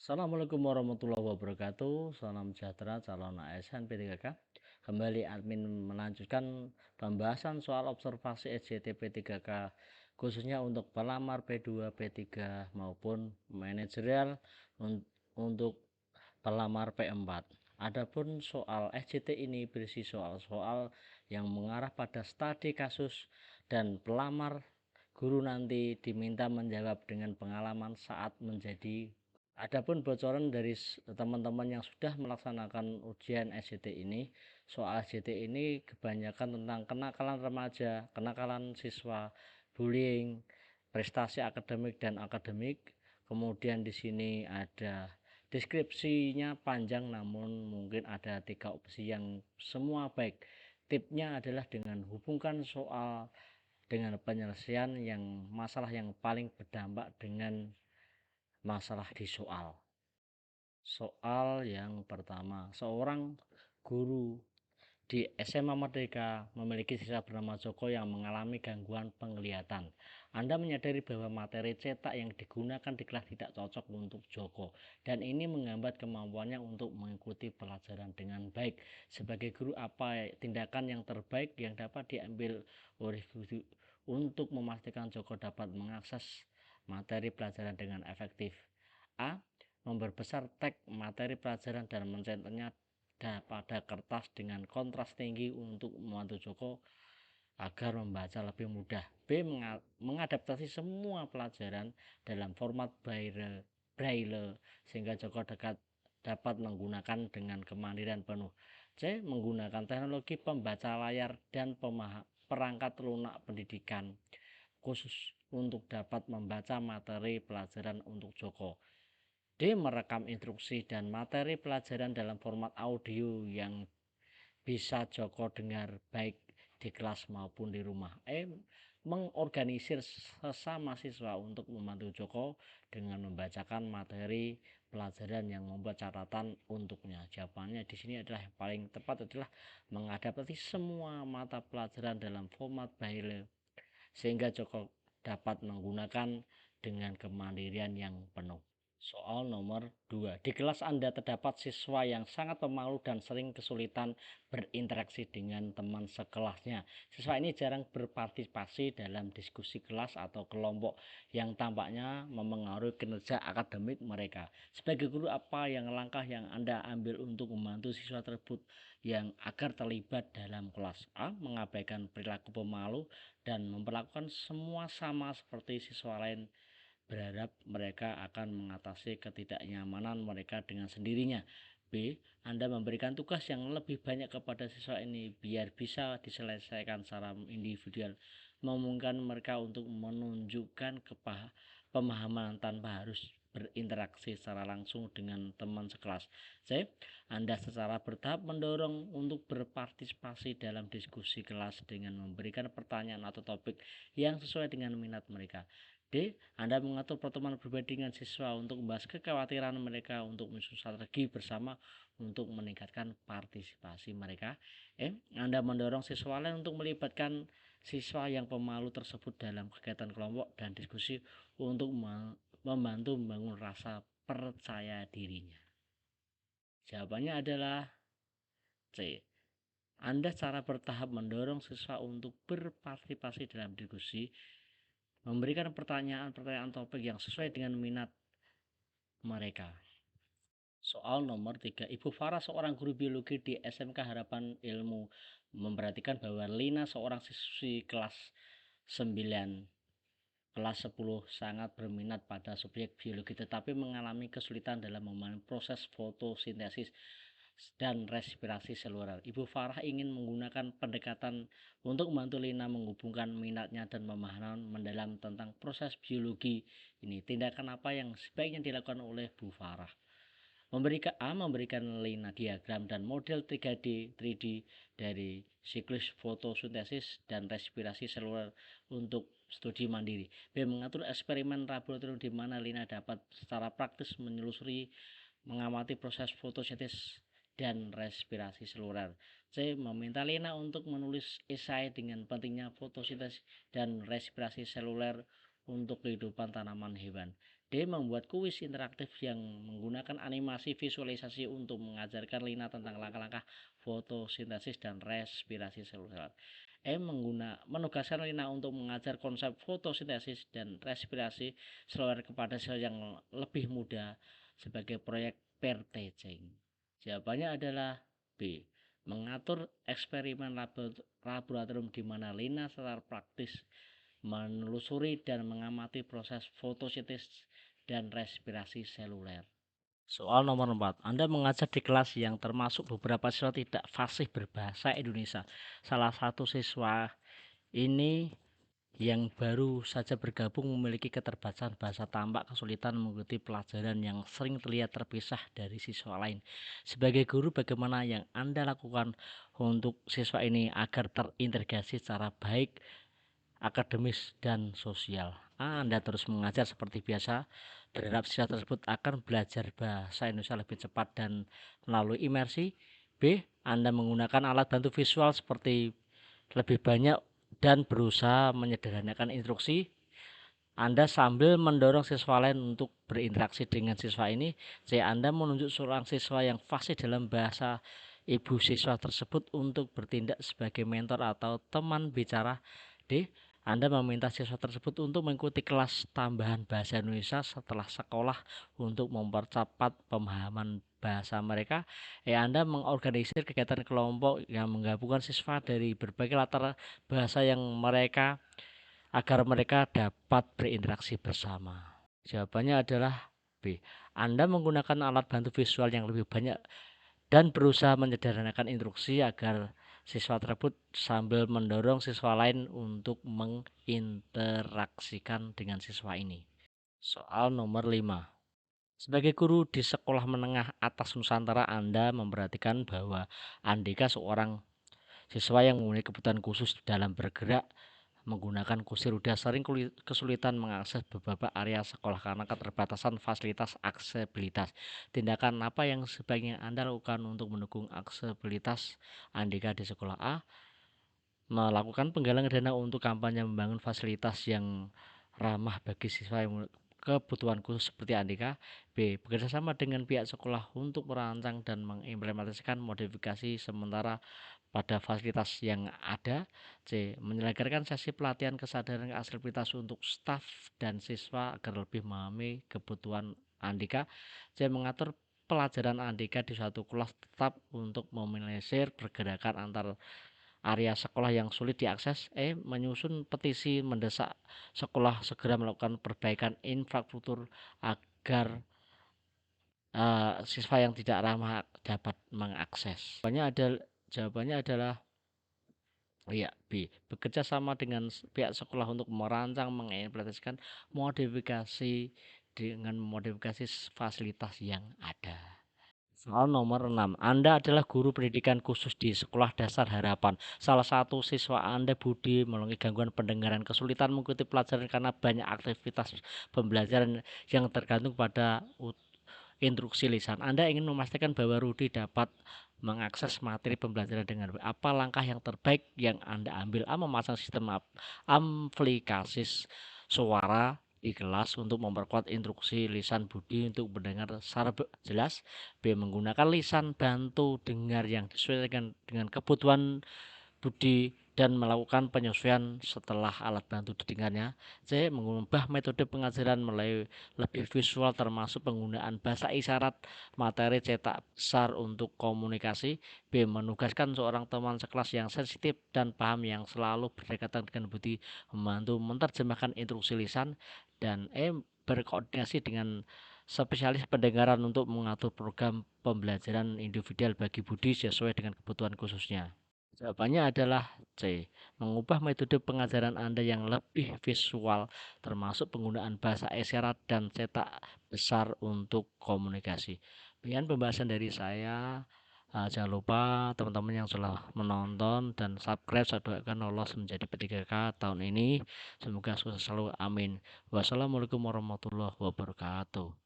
Assalamualaikum warahmatullahi wabarakatuh. Salam sejahtera calon ASN P3K. Kembali admin melanjutkan pembahasan soal observasi SJT P3K khususnya untuk pelamar P2, P3 maupun manajerial untuk pelamar P4. Adapun soal SJT ini berisi soal-soal yang mengarah pada studi kasus dan pelamar guru nanti diminta menjawab dengan pengalaman saat menjadi. Adapun bocoran dari teman-teman yang sudah melaksanakan ujian SJT ini, soal SJT ini kebanyakan tentang kenakalan remaja, kenakalan siswa, bullying, prestasi akademik dan akademik. Kemudian di sini ada deskripsinya panjang, namun mungkin ada 3 opsi yang semua baik. Tipnya adalah dengan hubungkan soal dengan penyelesaian yang masalah yang paling berdampak dengan masalah di soal. Soal yang pertama, seorang guru di SMA Merdeka memiliki siswa bernama Joko yang mengalami gangguan penglihatan. Anda menyadari bahwa materi cetak yang digunakan di kelas tidak cocok untuk Joko dan ini menghambat kemampuannya untuk mengikuti pelajaran dengan baik. Sebagai guru, apa tindakan yang terbaik yang dapat diambil oleh guru untuk memastikan Joko dapat mengakses materi pelajaran dengan efektif? A. Memperbesar teks materi pelajaran dan mencetaknya pada kertas dengan kontras tinggi untuk membantu Joko agar membaca lebih mudah. B. Mengadaptasi semua pelajaran dalam format braille sehingga Joko dapat menggunakan dengan kemandirian penuh. C. Menggunakan teknologi pembaca layar dan perangkat lunak pendidikan khusus untuk dapat membaca materi pelajaran untuk Joko. D. Merekam instruksi dan materi pelajaran dalam format audio yang bisa Joko dengar baik di kelas maupun di rumah. E. Mengorganisir sesama siswa untuk membantu Joko dengan membacakan materi pelajaran yang membuat catatan untuknya. Jawabannya di sini adalah yang paling tepat adalah mengadaptasi semua mata pelajaran dalam format braille sehingga Joko dapat menggunakan dengan kemandirian yang penuh. Soal nomor 2. Di kelas Anda terdapat siswa yang sangat pemalu dan sering kesulitan berinteraksi dengan teman sekelasnya. Siswa ini jarang berpartisipasi dalam diskusi kelas atau kelompok yang tampaknya memengaruhi kinerja akademik mereka. Sebagai guru, apa langkah yang Anda ambil untuk membantu siswa tersebut yang agar terlibat dalam kelas? A. Mengabaikan perilaku pemalu dan memperlakukan semua sama seperti siswa lain, berharap mereka akan mengatasi ketidaknyamanan mereka dengan sendirinya. B. Anda memberikan tugas yang lebih banyak kepada siswa ini biar bisa diselesaikan secara individual, memungkinkan mereka untuk menunjukkan pemahaman tanpa harus berinteraksi secara langsung dengan teman sekelas. C. Anda secara bertahap mendorong untuk berpartisipasi dalam diskusi kelas dengan memberikan pertanyaan atau topik yang sesuai dengan minat mereka. D. Anda mengatur pertemuan pribadi dengan siswa untuk membahas kekhawatiran mereka untuk menyusun strategi bersama untuk meningkatkan partisipasi mereka. E. Anda mendorong siswa lain untuk melibatkan siswa yang pemalu tersebut dalam kegiatan kelompok dan diskusi untuk membantu membangun rasa percaya dirinya. Jawabannya adalah C. Anda secara bertahap mendorong siswa untuk berpartisipasi dalam diskusi, memberikan pertanyaan-pertanyaan topik yang sesuai dengan minat mereka. Soal nomor 3. Ibu Farah, seorang guru biologi di SMK Harapan Ilmu, memperhatikan bahwa Lina, seorang siswi kelas 9 kelas 10 sangat berminat pada subjek biologi tetapi mengalami kesulitan dalam memahami proses fotosintesis dan respirasi seluler. Ibu Farah ingin menggunakan pendekatan untuk membantu Lina menghubungkan minatnya dan pemahaman mendalam tentang proses biologi ini. Tindakan apa yang sebaiknya dilakukan oleh Bu Farah? Memberikan Lina diagram dan model 3D dari siklus fotosintesis dan respirasi seluler untuk studi mandiri. B. Mengatur eksperimen laboratorium di mana Lina dapat secara praktis menelusuri mengamati proses fotosintesis dan respirasi seluler. C. Meminta Lina untuk menulis esai dengan pentingnya fotosintesis dan respirasi seluler untuk kehidupan tanaman hewan. D. Membuat kuis interaktif yang menggunakan animasi visualisasi untuk mengajarkan Lina tentang langkah-langkah fotosintesis dan respirasi seluler. E. Menugaskan Lina untuk mengajar konsep fotosintesis dan respirasi seluler kepada siswa yang lebih muda sebagai proyek pair teaching. Jawabannya adalah B. Mengatur eksperimen laboratorium di mana Lina secara praktis menelusuri dan mengamati proses fotosintesis dan respirasi seluler. Soal nomor 4. Anda mengajar di kelas yang termasuk beberapa siswa tidak fasih berbahasa Indonesia. Salah satu siswa ini yang baru saja bergabung memiliki keterbatasan bahasa tampak, kesulitan mengikuti pelajaran yang sering terlihat terpisah dari siswa lain. Sebagai guru, bagaimana yang Anda lakukan untuk siswa ini agar terintegrasi secara baik akademis dan sosial? A. Anda terus mengajar seperti biasa, berharap siswa tersebut akan belajar bahasa Indonesia lebih cepat dan melalui imersi. B. Anda menggunakan alat bantu visual seperti lebih banyak dan berusaha menyederhanakan instruksi Anda sambil mendorong siswa lain untuk berinteraksi dengan siswa ini. C. Anda menunjuk seorang siswa yang fasih dalam bahasa ibu siswa tersebut untuk bertindak sebagai mentor atau teman bicara. D. Anda meminta siswa tersebut untuk mengikuti kelas tambahan bahasa Indonesia setelah sekolah untuk mempercepat pemahaman bahasa mereka. Anda mengorganisir kegiatan kelompok yang menggabungkan siswa dari berbagai latar bahasa yang mereka agar mereka dapat berinteraksi bersama. Jawabannya adalah B. Anda menggunakan alat bantu visual yang lebih banyak dan berusaha menyederhanakan instruksi agar siswa tersebut sambil mendorong siswa lain untuk menginteraksikan dengan siswa ini. Soal nomor 5. Sebagai guru di sekolah menengah atas Nusantara, Anda memperhatikan bahwa Andika seorang siswa yang memiliki kebutuhan khusus dalam bergerak menggunakan kursi roda sering kesulitan mengakses beberapa area sekolah karena keterbatasan fasilitas aksesibilitas. Tindakan apa yang sebaiknya Anda lakukan untuk mendukung aksesibilitas Andika di sekolah? A. Melakukan penggalangan dana untuk kampanye membangun fasilitas yang ramah bagi siswa yang kebutuhan khusus seperti Andika. B. Bekerjasama dengan pihak sekolah untuk merancang dan mengimplementasikan modifikasi sementara pada fasilitas yang ada. C. Menyelenggarakan sesi pelatihan kesadaran aksesibilitas untuk staf dan siswa agar lebih memahami kebutuhan Andika. C. Mengatur pelajaran Andika di suatu kelas tetap untuk meminimalisir pergerakan antar area sekolah yang sulit diakses. Menyusun petisi mendesak sekolah segera melakukan perbaikan infrastruktur agar siswa yang tidak ramah dapat mengakses. Jawabannya adalah ya, B. Bekerja sama dengan pihak sekolah untuk merancang mengimplementasikan modifikasi fasilitas yang ada. Soal nomor 6. Anda adalah guru pendidikan khusus di Sekolah Dasar Harapan. Salah satu siswa Anda, Budi, mengalami gangguan pendengaran, kesulitan mengikuti pelajaran karena banyak aktivitas pembelajaran yang tergantung pada instruksi lisan. Anda ingin memastikan bahwa Rudi dapat mengakses materi pembelajaran dengan baik. Apa langkah yang terbaik yang Anda ambil? A. Memasang sistem aplikasi suara di kelas untuk memperkuat instruksi lisan Budi untuk mendengar secara jelas. B. Menggunakan lisan bantu dengar yang disesuaikan dengan kebutuhan Budi dan melakukan penyesuaian setelah alat bantu didengarnya. C. Mengubah metode pengajaran mulai lebih visual termasuk penggunaan bahasa isyarat, materi cetak besar untuk komunikasi. B. Menugaskan seorang teman sekelas yang sensitif dan paham yang selalu berdekatan dengan Budi membantu menerjemahkan instruksi lisan. Dan berkoordinasi dengan spesialis pendengaran untuk mengatur program pembelajaran individual bagi Budi sesuai dengan kebutuhan khususnya. Jawabannya adalah C. Mengubah metode pengajaran Anda yang lebih visual termasuk penggunaan bahasa isyarat dan cetak besar untuk komunikasi. Demikian pembahasan dari saya. Jangan lupa teman-teman yang sudah menonton dan subscribe, saya doakan lolos menjadi P3K tahun ini. Semoga sukses selalu. Amin. Wassalamualaikum warahmatullahi wabarakatuh.